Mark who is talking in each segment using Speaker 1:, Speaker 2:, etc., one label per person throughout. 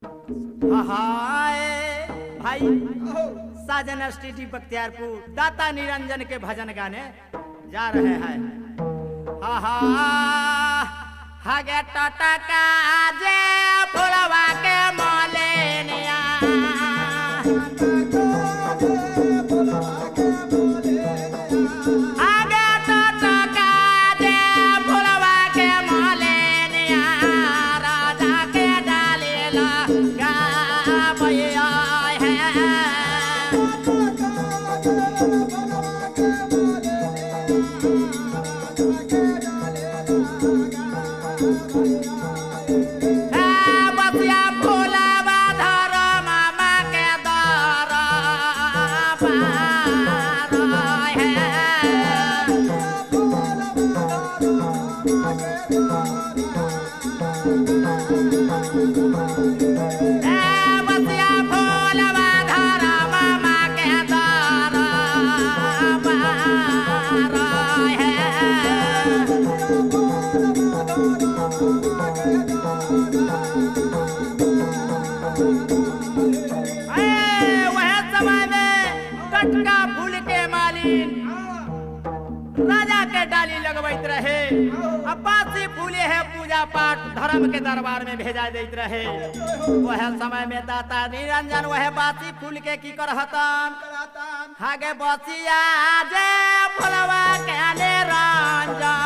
Speaker 1: हाय भाई साजन स्टेटी बख्तियारपुर दाता निरंजन के भजन गाने जा रहे हैं। हागे टटका जे फुलवा के मोलेनिया हागे टटका जे फुलवा के मोलेनिया राजा के डालेला गावैया है। बसिया फुलवा धर मामा के दर पार है। बसिया फुलवा धर मामा के दर पार है। वह समय में कटका फूल के मालिन राजा के डाली लगवैत रहे। अब बासी फूले है पूजा पाठ धर्म के दरबार में भेजा देत रहे। वह समय में दाता निरंजन वह बासी फूल के की करहतन हागे बसिया जे फुलवा के निरंजन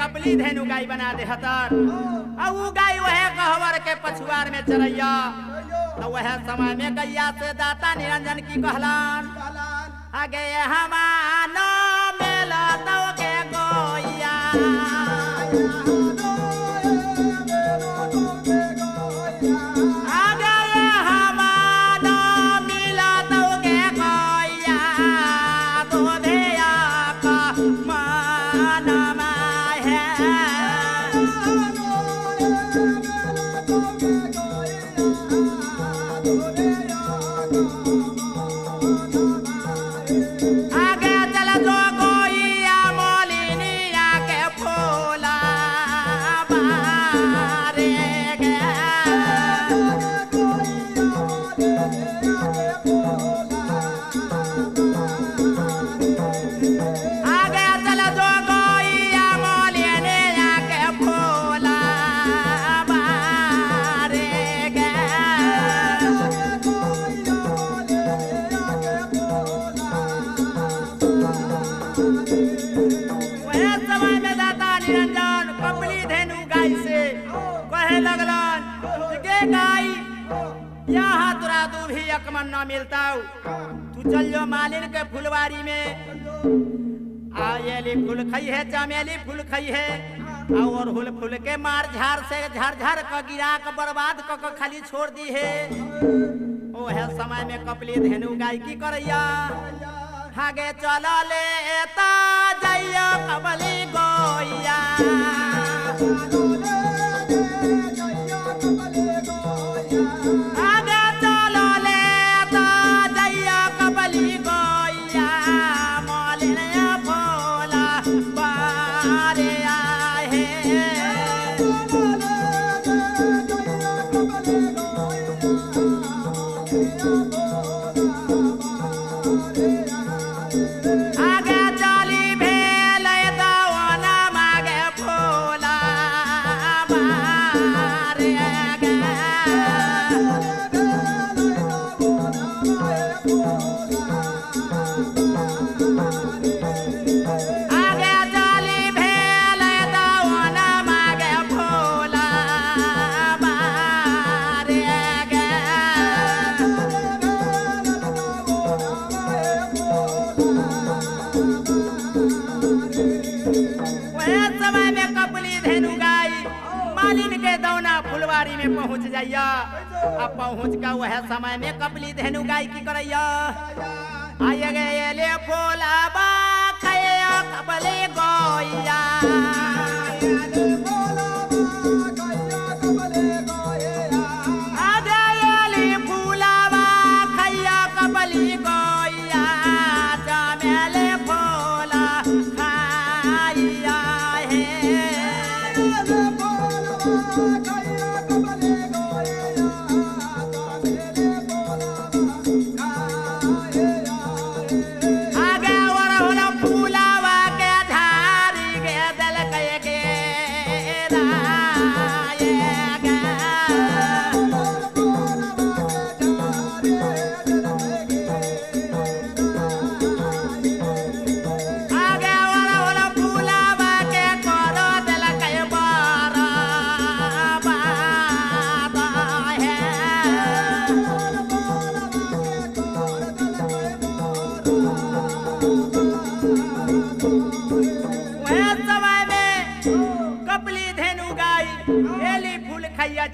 Speaker 1: कपली धेनु गाय बना दे हतर उ गाय वह गहवर के पछुआर में चरैया। तो वह समय में गैया से दाता निरंजन की कहलान आगे हमानो मेला तो के गोया आगे हमानो मिला तो के गोया तो धेया का माना आगे चल जो गोइया मोलिनिया के फूला बारे गे आगे चल जो गोइया मोलिनिया के फूला बारे गे। वह समय में दाता निरंजन कपली धेनु गाय से कहे लगलन के गाय यहाँ तुरा दू भी अकमन न मिलता तू चल जो मालिन के फुलवारी में आयली फूल खई है चमेली फूल खई है और हुल फूल के मार झार से झर झर क गिरा के बर्बाद क खाली छोड़ दी है। ओह समय में कपली धेनु गाय की करैया हागे चल ले ता जइया कबली गोइया आगे चल ले ता जइया कबली गोइया मोलिनिया फूला बारे आए आगे चली भेल दवाना मागे फूला मालिन के दौना फुलवारी में पहुंच जाइया। अब पहुंच का वह समय में कपली धेनु गाय की करैया। आये गए ले फूलाबा खैया कपले गोइया।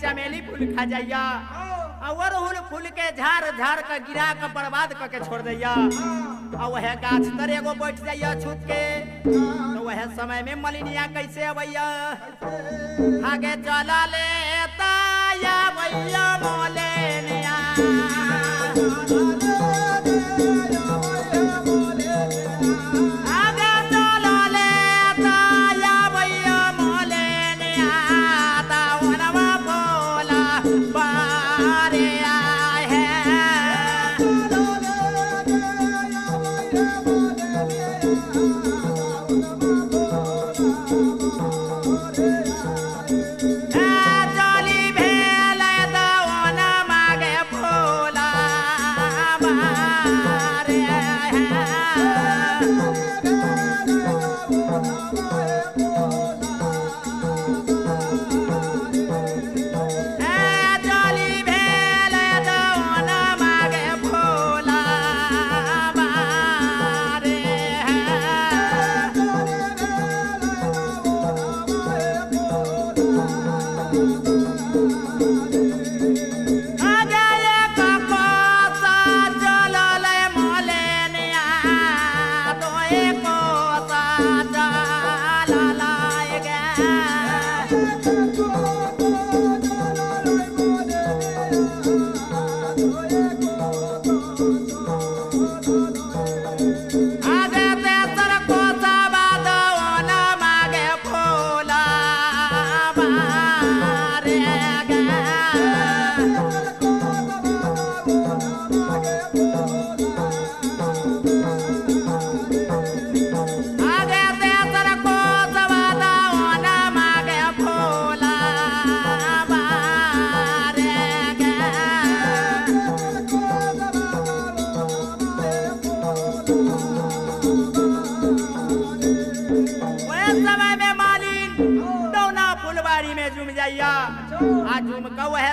Speaker 1: चमेली फूल खा जाइया और फूल के झाड़ झाड़ के गिरा के बर्बाद करके छोड़ दैया। और वह गाछ तर एगो बैठ जाइया छुप के। तो वह समय में मलिनिया कैसे अबैया। आगे चला ले ताया भैया मोलेनिया।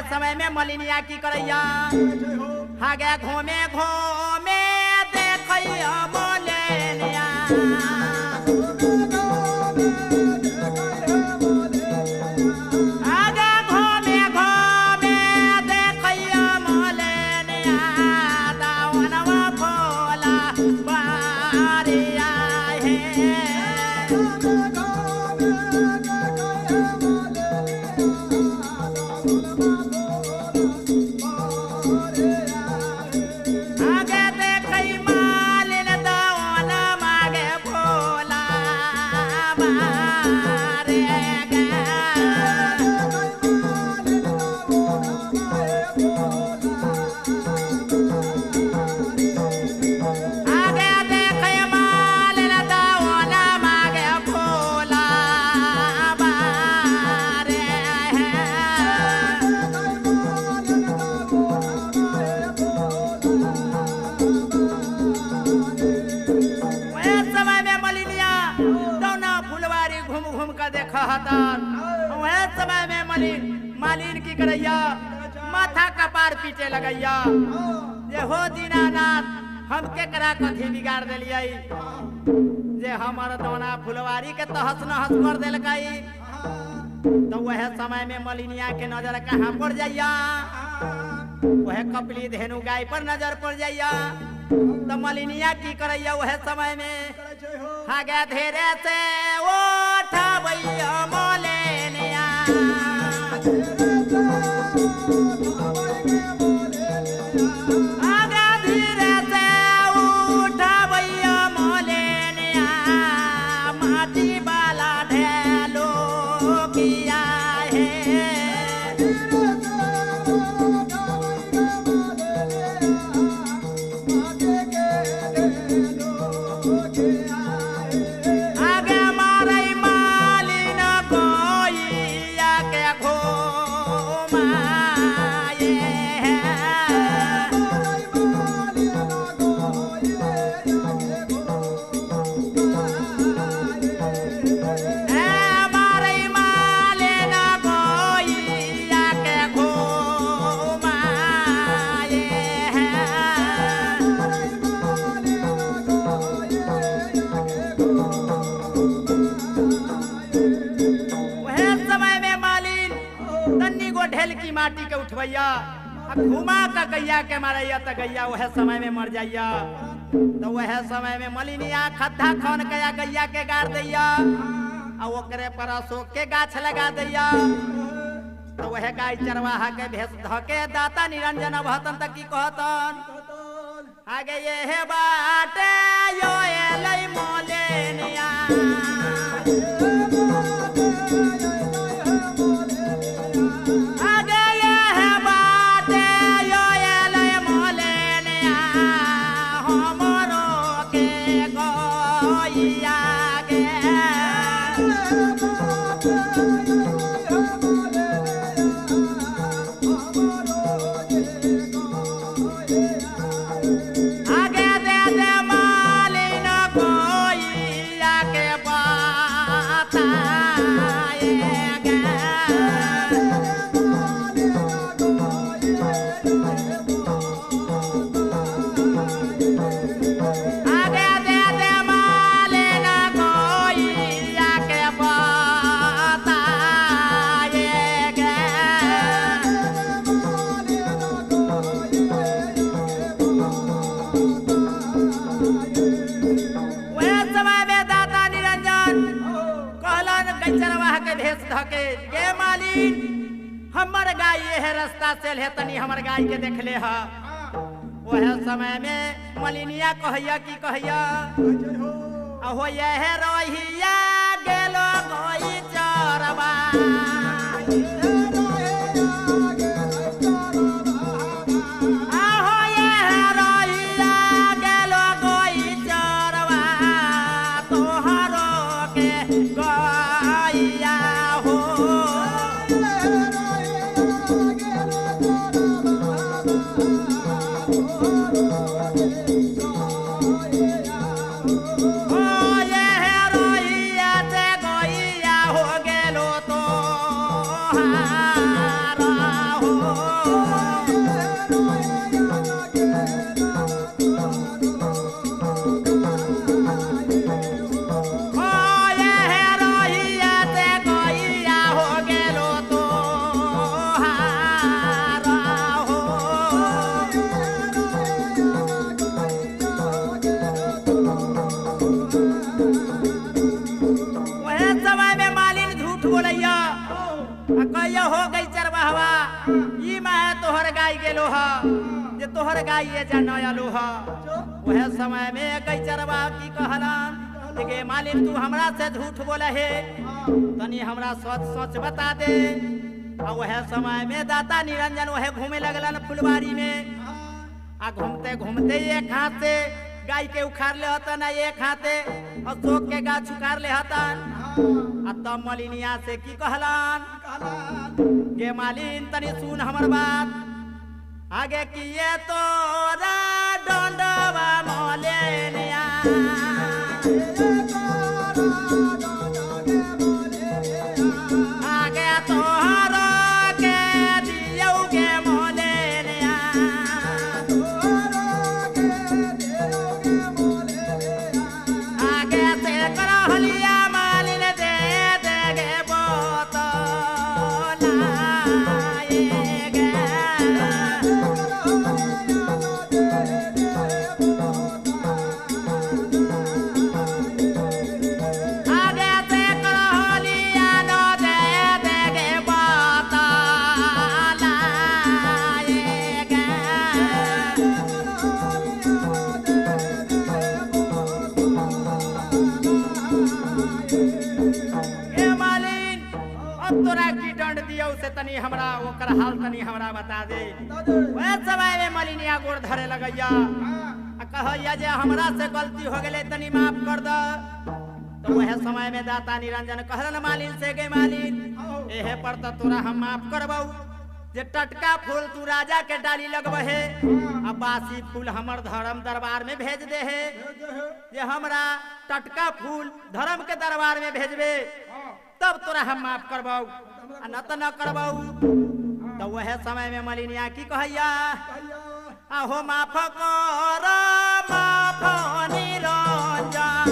Speaker 1: समय में मलिनिया की करैया। आगे घूमे घूमे देखैया मोलेनिया। आगे घूमे घूमे देखैया मोलेनिया। दावनवा भोला बारिया है। समय में मालिन की करैया माथा कपार पीटे लगैया। जे हो दीनानाथ हमके करा कथी बिगाड़ दिलियै। जे हमार दौना फुलवारी के तहस नहस कर देलकै। तो वह समय में मलिनिया के नजर कहाँ पड़ जाइया, वह कपली धेनु गाय पर नजर पड़ जाइया। तो मलिनिया की करैया वह समय में आगे धीरे से उठबैया मोलेनिया, आगे धीरे से उठबैया मोलेनिया, माटी वाला ढेलो किया है। आगे मारे मालिन कोई आके घुमाए, मारे मालिन कोई आके घुमाए। वह समय में मालिन तन्नी को ढेल की माटी के उठवैया, घुमा का गैया के मारैया, तो गैया वह समय में मर जाइया। तो वह समय में मलिनिया खद्धा खन गया गैया के गाड़ दैया, और ओकरे पर अशोक के गाछ लगा दैया। तो वह गाय चरवाहा के भेष धके दाता निरंजन भतन तक की कहतन, आगे ये है बाटे यो एलै मोलेनिया, आगे ये है बाटे यो एलै मोलेनिया, हमरो के गैया गे। आगे दे दे मालिन कोई आके बताएगा, आगे दे दे मालिन कोई आके बताएगा। वह समय में दाता निरंजन कहलन गैचरवाह के भेष धके, गे मालिन हमर गाय ये है रास्ता से है, तनी हमर गाय के देख ले हा। वह समय में मलिनिया कहैया की कहैया, अहो ये है रोहिया गेलो गोई चरवा, अहो ये है रोहिया गेलो गोई चरवा, तोहरो के गैया हो। ओ ये है रोहिया से गैया हो गेलो तोहारा हो। ओ ये है रोहिया से गैया हो गेलो तोहारा हो। वह समय में मालिन झूठ बोलैया, कहिया हो गई चरवाहवा ई मैं तोहर गाय गेलो हा, जे तोहर गाय ये जान आलो हा। वह समय में गई चरवा की कहलन, गे मालिन तू हमरा से झूठ बोले है, तनी हमरा सच सच बता दे। और वह समय में दाता निरंजन वह घूमे लगलन फुलवारी में, आ घूमते घूमते एक हाथ से गाय के उखाड़ ले हतन, एक हाथे अशोक के गाछ उखाड़ ले हतन। आ तब मलिनिया से की कहलन, गे मालिन तनी सुन हमर बात, आगे किए तोरा डंडवा मोलेनिया, आगे तोहरा के दियोगे मोलेनिया, आगे से करहलिया मालिन दे देगे बोतल। दंड दियो से तनी हमरा ओकर हाल तनी हमरा बता दे। वह समय में मलिनिया गोड़ धरे लगैया कहैया जे हमरा से गलती हो गेले तनी माफ कर द। तो वह समय में दाता निरंजन कहलन मालिन से गे मालिन एहे पर तो तोरा हम माफ करबौ जे टटका फूल तू राजा के डाली लगबहे आ बासी फूल हमर धर्म दरबार में भेज दे है जे हमरा टटका फूल धर्म के दरबार में भेजबे तब तोरा हम माफ करबौ न तो न करबौ। तो वह समय में मलिनिया की कहैया आहो माफ कर माफ निरंजन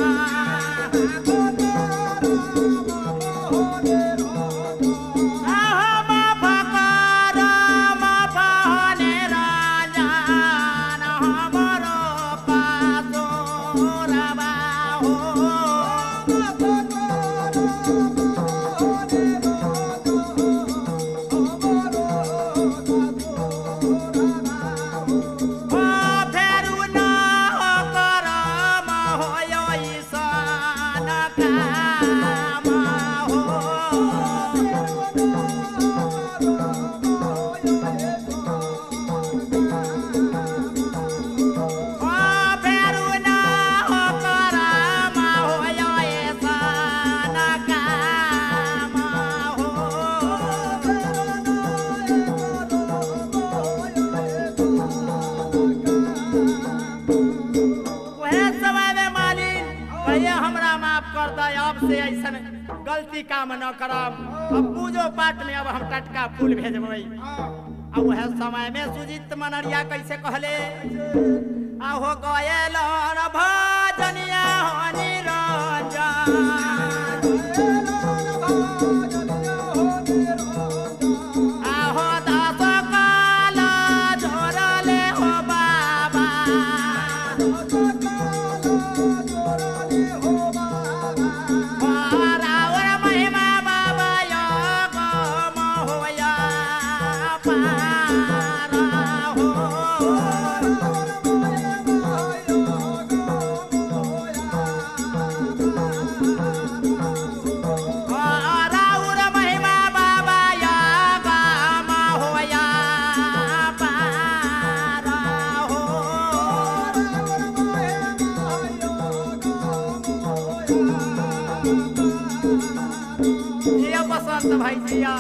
Speaker 1: गलती काम न करब अब पूजो पाठ में अब हम टटका फूल भेजबै। अब वह समय में सुजीत मनरिया कैसे कहले आहो गयल भजनिया निरंजन आहो दास काला झोरले हो बाबा भाई जिया